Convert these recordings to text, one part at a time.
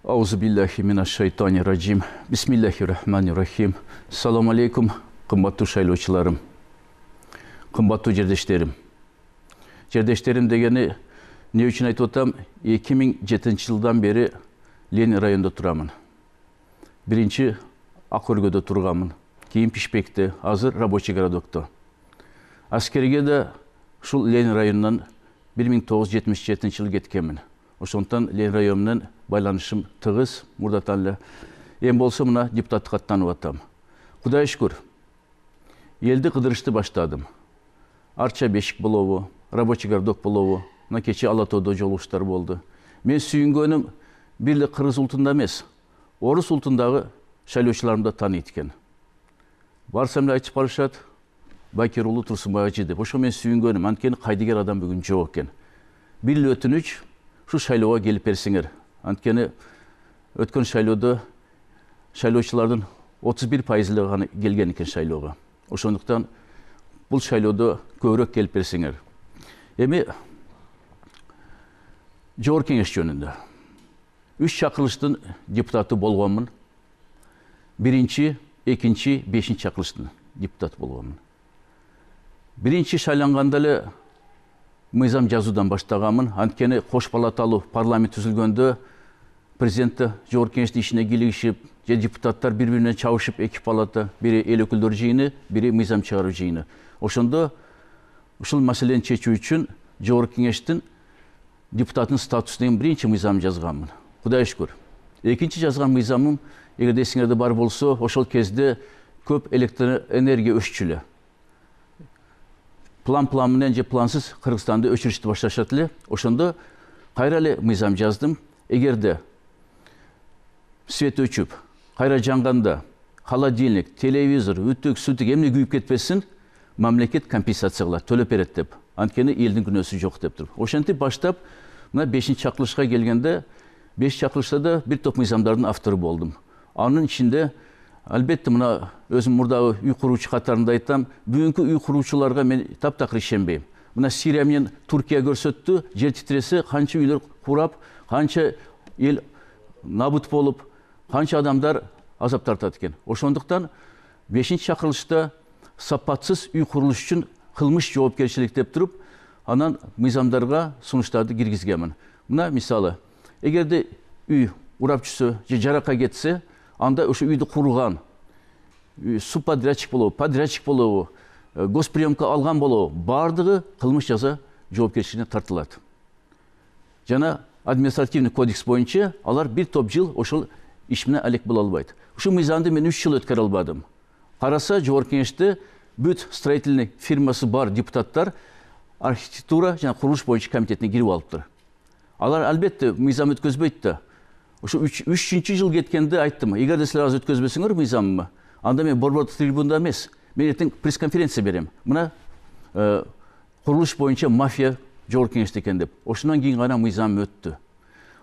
Аузубиллахи минаш-шайтани-раджим. Бисмиллахи-рахмани-рахим. Салам алейкум, кымбаттуу шайлоочуларым. Кымбаттуу жердештерим. Жердештерим дегени не үчүн айтып атам? 2007-жылдан бери Ленин районунда турамын. Биринчи Акөргөдө турганмын. Кийин Пишпекте, азыр рабочий городокто. Аскерге да ушул Ленин районунан 1977-жылы кеткенмин. Ошондон Ленин районунан байланышым тыгыз, мурдатан эле. Эми болсо мына депутаттыкка аттанып атам. Кудайга шүкүр. Элди кыдырышты баштадым. Арча Бешик болобу, рабочий городок болобу, мына кече Ала Тоодо жолугуштар болду. Мен сүйүнгөнүм бир эле кыргыз улутунда эмес, орус улутундагы шайлоочуларымды тааныйт экен. Барсам эле айтып барышат, Байкер уулу Турсунбай ажы деп. Ошо мен сүйүнгөнүм, анткени кайдыгер адам бүгүн жок экен. Бир эле өтүнүч, ушу шайлоого келип берсиңер. Анткени өткөн шайлоодо шайлоочулардын 31% эле гана келген экен шайлоого. Ошондуктан бул шайлоодо көбүрөөк келип берсиңер. Эми Жогорку Кеңеш жөнүндө 3 чакырылыштын депутаты болгонмун. Биринчи, экинчи, 5-чи чакырылыштын депутаты болгонмун. Биринчи шайланганда эле мыйзам жазуудан баштаганмын. Анткени кош палаталуу парламент түзүлгөндө президенtti Жогорку Кеңештин ишине кийлигишип, же депутаттар бири-бирине чабышып, эки палата, бири эл өкүлдөр жыйыны, бири мыйзам чыгаруу жыйыны. Ошондо ушул маселени чечүү үчүн Жогорку Кеңештин депутаттын статусун биринчи мыйзам жазганмын. Кудайга шүкүр. Экинчи жазган мыйзамым, эгерде эсиңерде бар болсо, ошол кезде көп электр энергия өччүлө. План менен же плансыз Кыргызстанды өчүрүштү башташат эле. Ошондо кайра эле мыйзам жаздым. Эгерде свет өчүп, кайра жанганда холодильник, телевизор, үтүк, сүтүк эмне күйүп кетпесин, мамлекет компенсация кылат, төлөп берет деп. Анткени элдин күнөөсү жок деп туруп. Ошентип баштап, мына 5-чи чакырылышка келгенде, 5 чакырылышта да бир топ мыйзамдардын автору болдум. Анын ичинде албетте мына өзүм мурдагы үй куруучу катарында айтам, бүгүнкү үй куруучуларга мен таптакыр ишенбейм. Мына Сирия менен Туркия көрсөттү, жер титресе канча үйлөр курап, канча эл набут болуп, канча адамдар азап тартат экен. Ошондуктан 5-чи чакырылышта сапатсыз үй курулуш үчүн кылмыш жоопкерчилик деп туруп, анан мыйзамдарга сунуштарды киргизгенмин. Мына мисалы, эгерде үй урап түшсө же жаракка кетсе, анда ошо үйдү курган, субподрядчик болобу, подрядчик болобу, госприемка алган болобу, бардыгы кылмыш жаза жоопкерчилигине тартылат. Жана административный кодекс боюнча алар бир топ жыл ошол иш менен алек боло албайт. Ушул мыйзамды мен 3 жыл өткөрө албадым. Караса Жогорку Кеңеште бүт строительный фирмасы бар депутаттар архитектура жана курулуш боюнча комитетине кирип алыптыр. Алар албетте мыйзам өткөзбөйт да. Ошо 3-чү жыл кеткенде айттым, эгерде силер азыр өткөзбөсөңөр мыйзамымды, анда мен борбордук трибунда эмес, мен эртең пресс-конференция берем. Мына курулуш боюнча мафия Жогорку Кеңеште экен деп. Ошондон кийин гана мыйзам өттү.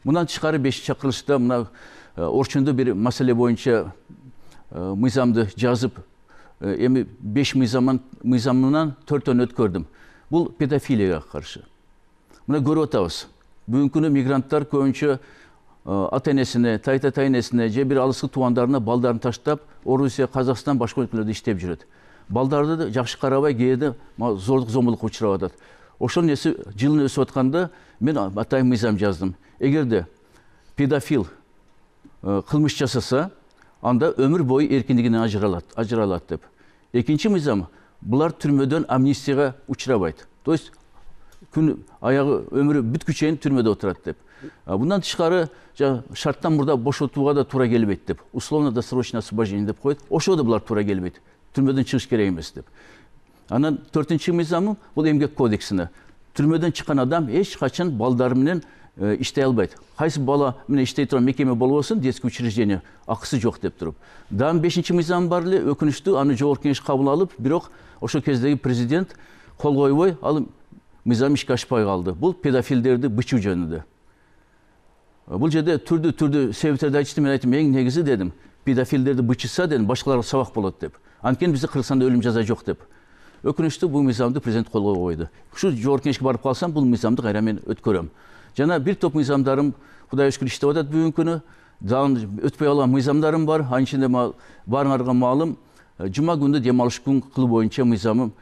Мындан тышкары 5-чи чакырылышта мына орчундо бир маселе боюнча мыйзамды жазып, эми 5 мыйзамынан 4-төн өткөрдүм. Бул педофилияга каршы. Мына көрүп атабыз. Бүгүнкү күнү мигранттар көбүнчө ата-энесине, тайта-тайнесине же бир алыскы туугандарына балдарын таштап, Орусия, Казакстан башка өлкөлөрдө иштеп жүрөт. Балдарды жакшы карабай, кээде зордук зомбулукка учурап атат. Ошонун эси жылын өсүп атканда мен атайын мыйзам жаздым. Эгерде педофил кылмыш жасаса, анда өмүр бою эркиндигинен ажыралат деп. Экинчи мыйзам, булар түрмөдөн амнистияга учурабайт. То есть күн аягы өмүрү бүткүчө түрмөдө отурат деп. Bundan тышкары шарттан мурда бошотууга да туура келбейт деп. Условно-досрочное освобождение деп коет. Ошо да булар туура келбейт. Түрмөдөн чыгыш керек эмес деп. Анан 4-чү мыйзамым бул эмгек кодексине. Түрмөдөн чыккан адам эч качан балдары менен иштей албайт. Кайсы бала менен иштей турган мекеме болбосун, детский учреждение акысы жок деп туруп. Дагы 5-чи мыйзам бар эле, өкүнүчтүү, аны Жогорку Кеңеш кабыл алып, бирок ошо кездеги президент кол койбой, ал мыйзам ишке ашпай калды. Бул педофилдерди бычуу жөнүндө. Бул жерде түрдүү себептерди айтышты, мен айттым, эң негизи дедим, педофилдерди бычыса дедим, башкаларга сабак болот деп. Анткени бизде Кыргызстанда өлүм жаза жок деп. Өкүнүчтүү, бул мыйзамды президент колго койду. Ушу Жогорку Кеңешке барып калсам, бул мыйзамды кайра мен өткөрөм. Жана бир топ мыйзамдарым Кудайга шүкүр иштеп атат бүгүнкү күнү. өтпей алған мыйзамдарым бар. Анын ичинде барыңарга маалым, жума күндө дем алыш күн кылуу боюнча мыйзамым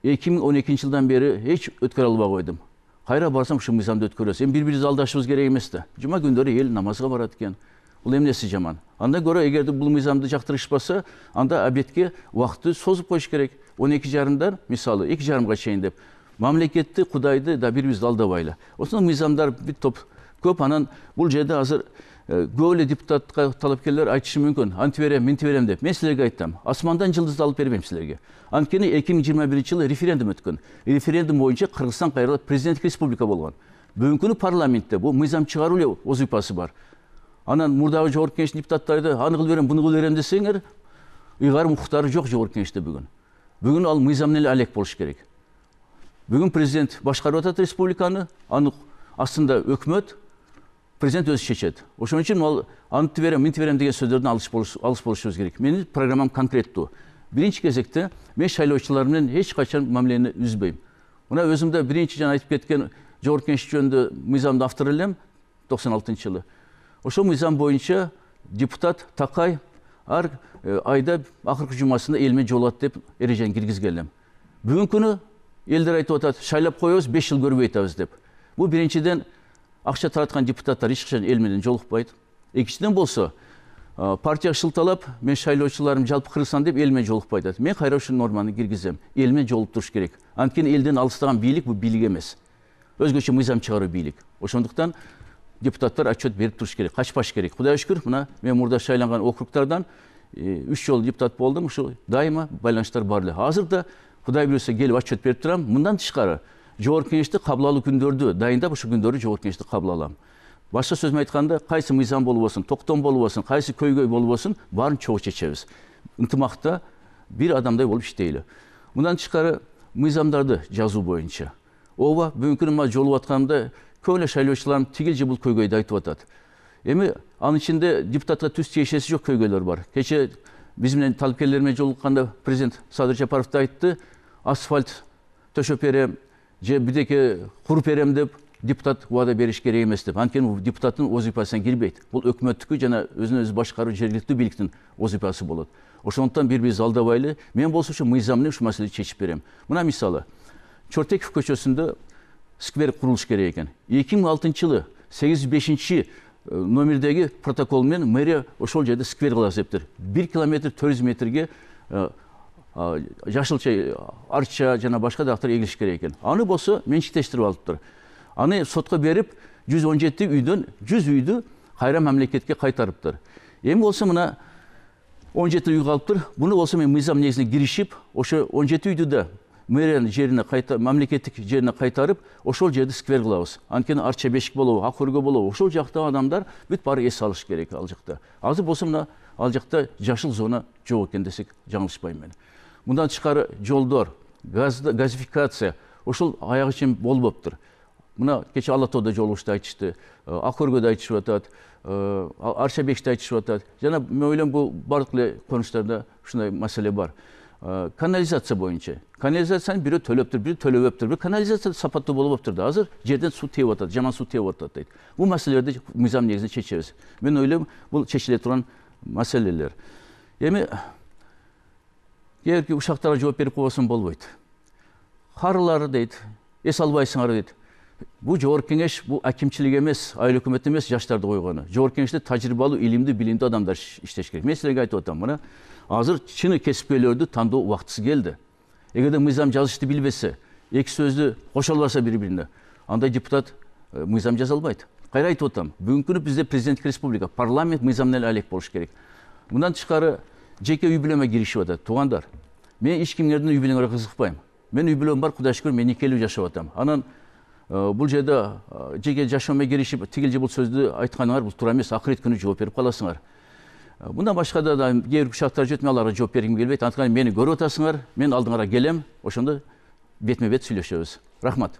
2012 жылдан бери эч өткөрө албай койдум. Кайра барсам ушу мыйзамды өткөрөбүз. Эми бири-бирибизди алдашыбыз керек эмес да. Жума күндөрү эл намазга барат экен. Бул эмнеси жаман? Андан көрө эгерде бул мыйзамды жактырышпаса, анда обедке убакытты созуп коюш керек. 12:30дан мисалы 2:30га чейин деп. Мамлекетти, Кудайды да бири-бирибизди алдабайлы. Осындай мыйзамдар бир топ көп. Анан бул жерде азыр көп эле депутатка талапкерлер айтышы мүмкүн. Анты берем, минти берем деп. Мен силерге айтам. Асмандан жылдызды алып бербейм силерге. Анткени 2021-жылы референдум өткөн. Референдум боюнча Кыргызстан кайра президенттик республика болгон. Бүгүнкү күнү парламентте бул мыйзам чыгаруу эле вазыйфасы бар. Анан мурдагы жогорку кеңештин депутаттары аны кылып берем, буну кылып берем десеңер, ыйгарым укуктары жок жогорку кеңеште бүгүн. Бүгүн ал мыйзам эле алек болуш керек. Бүгүн президент башкарып атат республиканы, аны астында өкмөт, президент өзү чечет. Ошон үчүн ал анты берем, минти берем деген сөздөрдөн алыс болушубуз керек. Менин программам конкреттүү. Биринчи кезекте мен шайлоочулар менен эч качан мамилени үзбөйм. Мына өзүмдө биринчи жана айтып кеткен жогорку кеңеш жөнүндө мыйзамды автору элем 96-жылы. Ошол мыйзам боюнча депутат Такай ар айда акыркы жумасында элме жолот деп эрежени киргизген. Бүгүнкү күнү элдер айтып атат, шайлап коебуз, 5 жыл көрбөй атабыз деп. Бул биринчиден акча тараткан депутаттар эч качан эл менен жолукпайт. Экинчиден болсо, партия шылталап, мен шайлоочуларым жалпы Кыргызстан деп эл менен жолукпайт. Мен кайра ушул норманы киргизем. Эл менен жолуп туруш керек. Анткени элден алыстаган бийлик бул бийлик эмес. Өзгөчө мыйзам чыгаруу бийлик. Ошондуктан депутаттар отчет берип туруш керек, качпаш керек. Кудай шүкүр, мына мен мурда шайланган округтардан 3 жолу депутат болдум. Ушу дайыма байланыштар бар эле. Азыр да Кудай буюрса келип отчет берип турам. Мындан тышкары жогорку кеңешти кабыл алуу күндөрдү дайындап, ушу күндөрү жогорку кеңешти кабыл алам. Башка сөз менен айтканда, кайсы мыйзам болбосун, токтом болбосун, кайсы көйгөй болбосун, баарын чогуу чечебиз. Ынтымакта бир адамдай болуп иштейли. Мындан тышкары мыйзамдарды жазуу боюнча. Ооба, бүгүнкү күнү жолуп атканда көп эле шайлоочуларым тигил же бул көйгөйдү айтып атат. Эми анын ичинде депутатка түз тиешеси жок көйгөйлөр бар. Кече биз менен талапкерлер менен жолукканда президент Садыр Жапаров да айтты, асфальт төшөп берем же бирдеке куруп берем деп депутат убада бериш керек эмес деп. Анткени бул депутаттын вазыйфасына кирбейт. Бул өкмөттүкү жана өзүн өзү башкаруу жергиликтүү бийликтин вазыйфасы болот. Ошондуктан бири-бирибизди алдабайлы. Мен болсо ушу мыйзам менен ушу маселени чечип берем. Мына мисалы, Чортеков көчөсүндө сквер курулуш керек экен. 2006-жылы 805 номердеги протокол менен мэрия ошол жерде сквер кылабыз дептир. 1 километр 400 метрге жашылча, арча жана башка дактар эгилиш керек экен. Аны болсо менчиктештирип алыптыр. Аны сотко берип 117 үйдөн 100 үйдү кайра мамлекетке кайтарыптыр. Эми болсо мына 17 үй калыптыр. Буну болсо мен мыйзам негизине киришип, ошо 17 үйдү да мэриянын жерине мамлекеттик жерине кайтарып, ошол жерди сквер кылабыз. Анткени арча бешик болобу, ак өргө болобу, ошол жактагы адамдар бүт баары эс алыш керек ал жакта. Азыр болсо мына ал жакта жашыл зона жок экен десек жаңылышпайм мен. Мындан тышкары жолдор, газификация ошол аягы чейин болбоптур. Мына кече Ала тоодо жолугушта айтышты, ак өргөдө айтышып атат, арча бешикте айтышып атат. Жана мен ойлойм бул бардык эле конуштарда ушундай маселе бар. Kanalizasiya боюнча. Kanalizasiyаны бирөө төлөптүр, бирөө төлөбөптүр. Бир канализация сапаттуу болбоптур да. Азыр жерден суу тееп атат, жаман суу тееп атат дейт. Бул маселелерди мыйзам негизинде чечебиз. Мен ойлойм, бул чечиле турган маселелер. Эми кээки ушактарга жооп берип койбосом болбойт. Карылар дейт, эс албайсыңар дейт. Бул жогорку кеңеш, бул акимчилик эмес, айыл өкмөт эмес, жаштарды койгону. Жогорку кеңеште тажрыйбалуу, илимдүү, билимдүү адамдар иштеш керек. Мен силерге айтып атам, мына азыр чыны кесипкерлерди тандоо убактысы келди. Эгерде мыйзам жазышты билбесе, эки сөздү кошо албаса бири-бирине, андай депутат мыйзам жаза албайт. Кайра айтып атам, бүгүнкү күнү бизде президенттик республика, парламент мыйзам менен алек болуш керек. Мындан тышкары жеке үй бүлөмө киришип атат, туугандар. Мен эч кимдердин үй бүлөңөрү кызыкпайм. Мен үй бүлөм бар, Кудай шүкүр, мен никелүү жашап атам. Анан бул жерде жеке жашоомго киришип, тигил же бул сөздү айтканыңар бул туура эмес, акырет күнү жооп берип каласыңар. Bundan başka da geri kuşaklar jötme alara жооп бергим келбейт. Анткени мени көрүп атасыңар, мен алдыңарга келем, ошондо бетме бет сүйлөшөбүз. Рахмат.